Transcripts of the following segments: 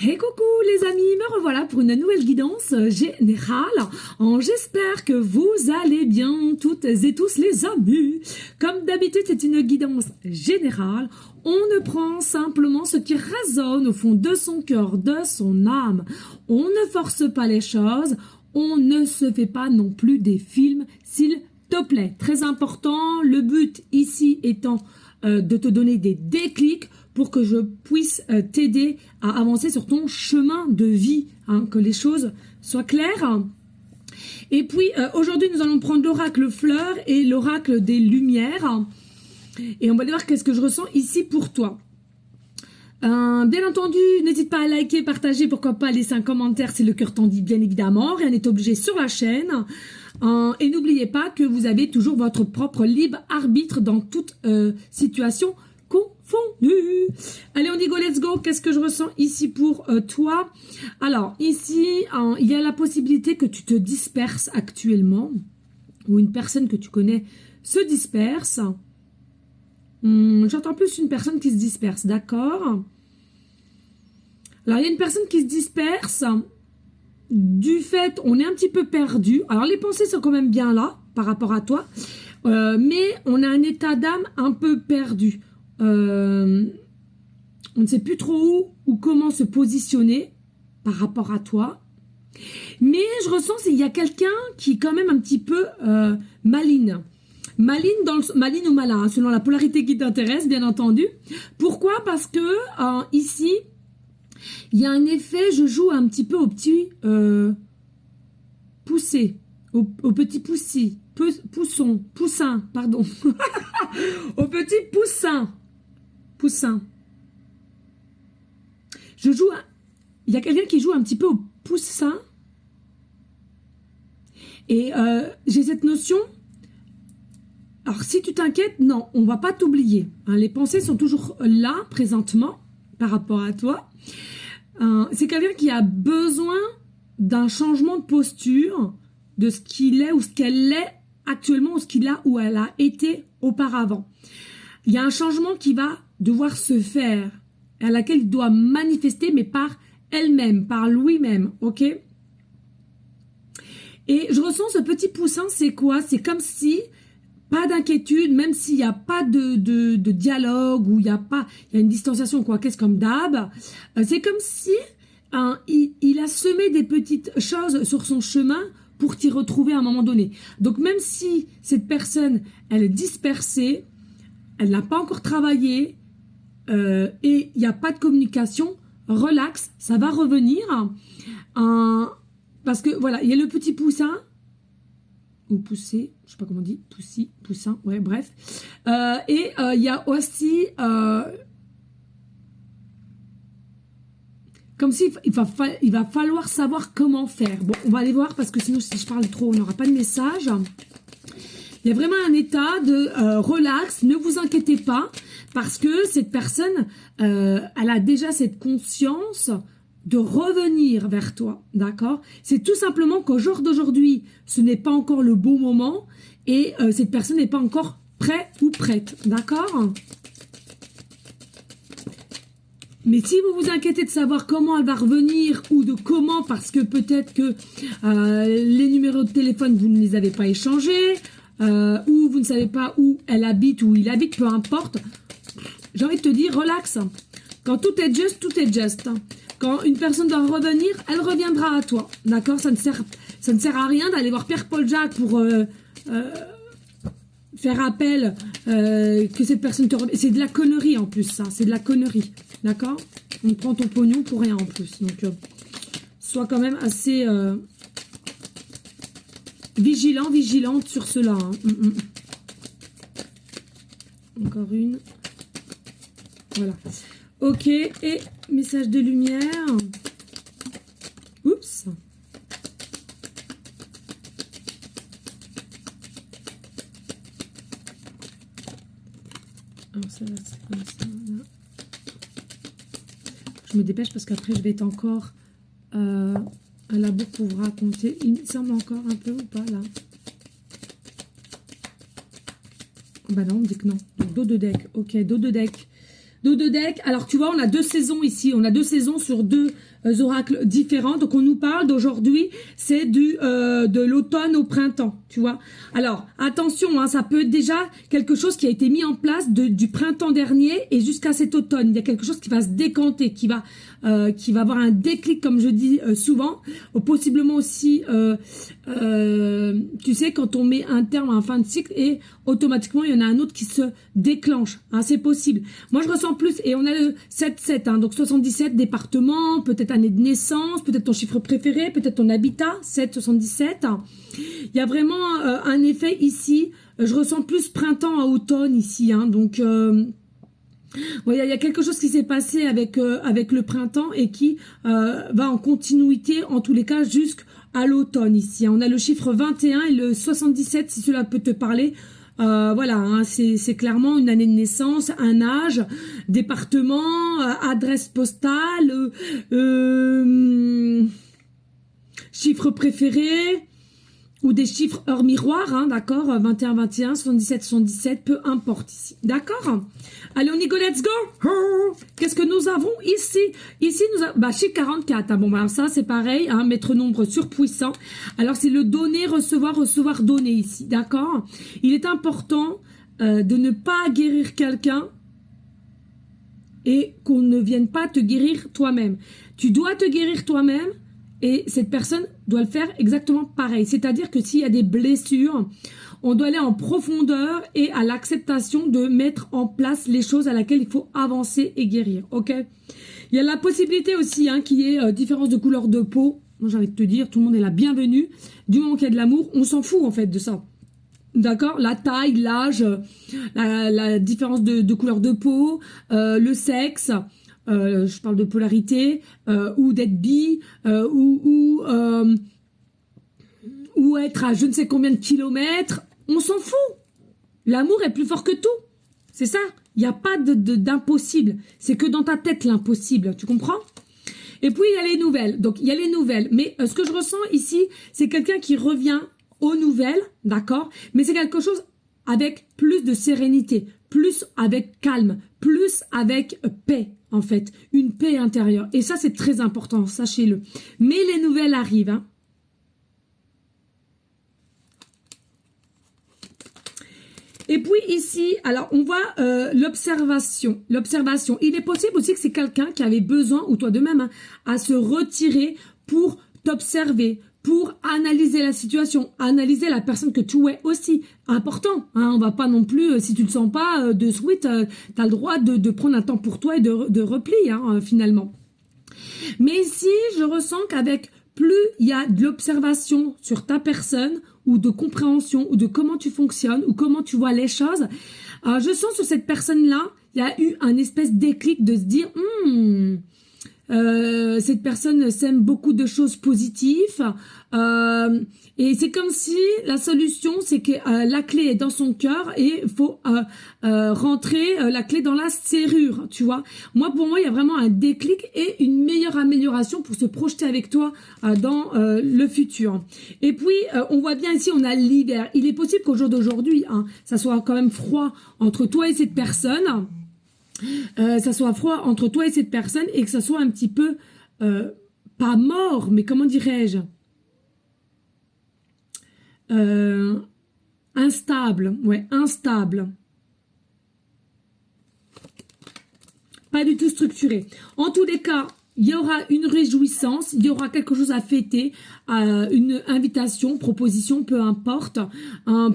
Hey coucou les amis, me revoilà pour une nouvelle guidance générale. J'espère que vous allez bien toutes et tous les amis. Comme d'habitude, c'est une guidance générale. On ne prend simplement ce qui résonne au fond de son cœur, de son âme. On ne force pas les choses. On ne se fait pas non plus des films, s'il te plaît. Très important, le but ici étant de te donner des déclics pour que je puisse t'aider à avancer sur ton chemin de vie, hein, que les choses soient claires. Et puis, aujourd'hui, nous allons prendre l'oracle fleur et l'oracle des lumières. Et on va aller voir qu'est-ce que je ressens ici pour toi. Bien entendu, n'hésite pas à liker, partager, pourquoi pas laisser un commentaire si le cœur t'en dit, bien évidemment. Rien n'est obligé sur la chaîne. Et n'oubliez pas que vous avez toujours votre propre libre arbitre dans toute situation confondue. Allez, on dit go, let's go. Qu'est-ce que je ressens ici pour toi? Alors, ici, il y a la possibilité que tu te disperses actuellement, ou une personne que tu connais se disperse. J'entends plus une personne qui se disperse, d'accord? Alors, il y a une personne qui se disperse du fait, on est un petit peu perdu. Alors, les pensées sont quand même bien là, par rapport à toi, mais on a un état d'âme un peu perdu. On ne sait plus trop où ou comment se positionner par rapport à toi. Mais je ressens qu'il y a quelqu'un qui est quand même un petit peu maligne. Maligne ou malin, hein, selon la polarité qui t'intéresse, bien entendu. Pourquoi? Parce que ici, il y a un effet, je joue un petit peu au petit poussé, au petit poussin, pardon. Au petit poussin. Il y a quelqu'un qui joue un petit peu au poussin. Et j'ai cette notion. Alors, si tu t'inquiètes, non, on va pas t'oublier. Hein, les pensées sont toujours là, présentement, par rapport à toi. C'est quelqu'un qui a besoin d'un changement de posture, de ce qu'il est ou ce qu'elle est actuellement, ou ce qu'il a ou elle a été auparavant. Il y a un changement qui va devoir se faire, à laquelle il doit manifester, mais par elle-même, par lui-même, ok? Et je ressens ce petit poussin, c'est quoi? C'est comme si, pas d'inquiétude, même s'il n'y a pas de dialogue, ou il y a une distanciation, quoi, qu'est-ce comme d'hab, c'est comme si il a semé des petites choses sur son chemin pour t'y retrouver à un moment donné. Donc même si cette personne, elle est dispersée, elle n'a pas encore travaillé, et il n'y a pas de communication, relax, ça va revenir. Parce que voilà, il y a le petit poussin, ou poussé, je sais pas comment on dit, poussin, ouais, bref. Et il y a aussi, comme s'il il va falloir savoir comment faire. Bon, on va aller voir, parce que sinon, si je parle trop, on n'aura pas de message. Il y a vraiment un état de relax, ne vous inquiétez pas, parce que cette personne, elle a déjà cette conscience de revenir vers toi, d'accord? C'est tout simplement qu'au jour d'aujourd'hui, ce n'est pas encore le bon moment, et cette personne n'est pas encore prêt ou prête, d'accord? Mais si vous vous inquiétez de savoir comment elle va revenir, ou de comment, parce que peut-être que les numéros de téléphone, vous ne les avez pas échangés, ou vous ne savez pas où elle habite, où il habite, peu importe, j'ai envie de te dire, relax. Quand tout est juste, tout est juste. Quand une personne doit revenir, elle reviendra à toi, d'accord? Ça ne sert à rien d'aller voir Pierre-Paul Jacques pour faire appel que cette personne te revienne. C'est de la connerie en plus, ça, c'est de la connerie, d'accord? On prend ton pognon pour rien en plus, donc sois quand même assez vigilante sur cela, hein. Encore une. Voilà. Ok, et message de lumière. Oups. Alors ça, c'est comme ça, là. Je me dépêche parce qu'après, je vais être encore à la bourre pour vous raconter. Il me semble encore un peu ou pas, là? Bah non, on me dit que non. Donc, dos de deck. Ok, dos de deck. nos deux decks. Alors, tu vois, on a 2 saisons ici. On a 2 saisons sur 2 oracles différents. Donc, on nous parle d'aujourd'hui, c'est de l'automne au printemps, tu vois. Alors, attention, hein, ça peut être déjà quelque chose qui a été mis en place du printemps dernier et jusqu'à cet automne. Il y a quelque chose qui va se décanter, qui va avoir un déclic, comme je dis souvent. Possiblement aussi, tu sais, quand on met un terme à un fin de cycle et automatiquement, il y en a un autre qui se déclenche. Hein, c'est possible. Moi, je ressens plus, et on a le 7-7, hein, donc 77 départements, peut-être année de naissance, peut-être ton chiffre préféré, peut-être ton habitat, 7-77. Il y a vraiment un effet ici. Je ressens plus printemps à automne ici. Hein, donc, il y a quelque chose qui s'est passé avec le printemps et qui va en continuité, en tous les cas, jusqu'à l'automne ici. On a le chiffre 21 et le 77, si cela peut te parler. Voilà, hein, c'est clairement une année de naissance, un âge, département, adresse postale, chiffre préféré, ou des chiffres hors miroir, hein, d'accord, 21, 21, 77, 77, peu importe ici, d'accord. Allez, on y go, let's go. Qu'est-ce que nous avons ici? Ici, nous avons, chiffre 44, hein, bon, bah, ça, c'est pareil, hein, maître nombre surpuissant. Alors, c'est le donner, recevoir, recevoir, donner ici, d'accord. Il est important de ne pas guérir quelqu'un et qu'on ne vienne pas te guérir toi-même. Tu dois te guérir toi-même. Et cette personne doit le faire exactement pareil. C'est-à-dire que s'il y a des blessures, on doit aller en profondeur et à l'acceptation de mettre en place les choses à laquelle il faut avancer et guérir. Ok. Il y a la possibilité aussi qu'il y ait différence de couleur de peau. Moi, j'ai envie de te dire, tout le monde est la bienvenue. Du moment qu'il y a de l'amour, on s'en fout en fait de ça. D'accord, la taille, l'âge, la différence de couleur de peau, le sexe. Je parle de polarité, ou d'être bi, ou être à je ne sais combien de kilomètres, on s'en fout. L'amour est plus fort que tout. C'est ça. Il n'y a pas d'impossible. C'est que dans ta tête l'impossible. Tu comprends? Et puis il y a les nouvelles. Donc il y a les nouvelles. Mais ce que je ressens ici, c'est quelqu'un qui revient aux nouvelles, d'accord? Mais c'est quelque chose avec plus de sérénité, plus avec calme, plus avec paix. En fait, une paix intérieure. Et ça, c'est très important, sachez-le. Mais les nouvelles arrivent. Hein. Et puis ici, alors on voit l'observation. L'observation. Il est possible aussi que c'est quelqu'un qui avait besoin, ou toi de même, hein, à se retirer pour t'observer, pour analyser la situation, analyser la personne que tu es aussi. Important, hein, on va pas non plus, si tu le sens pas de suite, tu as le droit de prendre un temps pour toi et de repli, hein, finalement. Mais ici, je ressens qu'avec plus il y a de l'observation sur ta personne, ou de compréhension, ou de comment tu fonctionnes, ou comment tu vois les choses, je sens sur cette personne-là, il y a eu un espèce de déclic de se dire, cette personne sème beaucoup de choses positives et c'est comme si la solution c'est que la clé est dans son cœur et il faut rentrer la clé dans la serrure, tu vois. Pour moi il y a vraiment un déclic et une meilleure amélioration pour se projeter avec toi dans le futur. Et puis on voit bien ici on a l'hiver. Il est possible qu'au jour d'aujourd'hui ça soit quand même froid entre toi et cette personne. Ça soit froid entre toi et cette personne et que ça soit un petit peu pas mort, mais comment dirais-je, instable, instable, pas du tout structuré. En tous les cas, il y aura une réjouissance, il y aura quelque chose à fêter, une invitation, proposition, peu importe.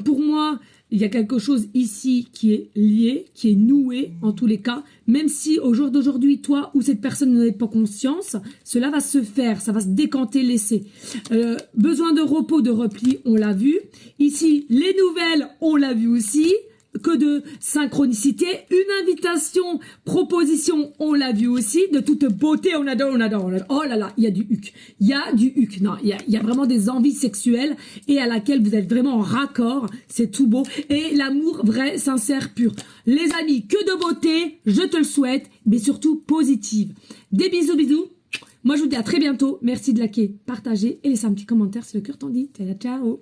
Pour moi, il y a quelque chose ici qui est lié, qui est noué en tous les cas, même si au jour d'aujourd'hui, toi ou cette personne n'en a pas conscience, cela va se faire, ça va se décanter, laisser. Besoin de repos, de repli, on l'a vu. Ici, les nouvelles, on l'a vu aussi. Que de synchronicité, une invitation, proposition, on l'a vu aussi, de toute beauté, on adore, on adore, on adore. Oh là là, il y a du huc. Il y a du huc. Non, il y a vraiment des envies sexuelles et à laquelle vous êtes vraiment en raccord. C'est tout beau. Et l'amour vrai, sincère, pur. Les amis, que de beauté, je te le souhaite, mais surtout positive. Des bisous, bisous. Moi, je vous dis à très bientôt. Merci de liker, partager et laisser un petit commentaire si le cœur t'en dit. Ciao, ciao.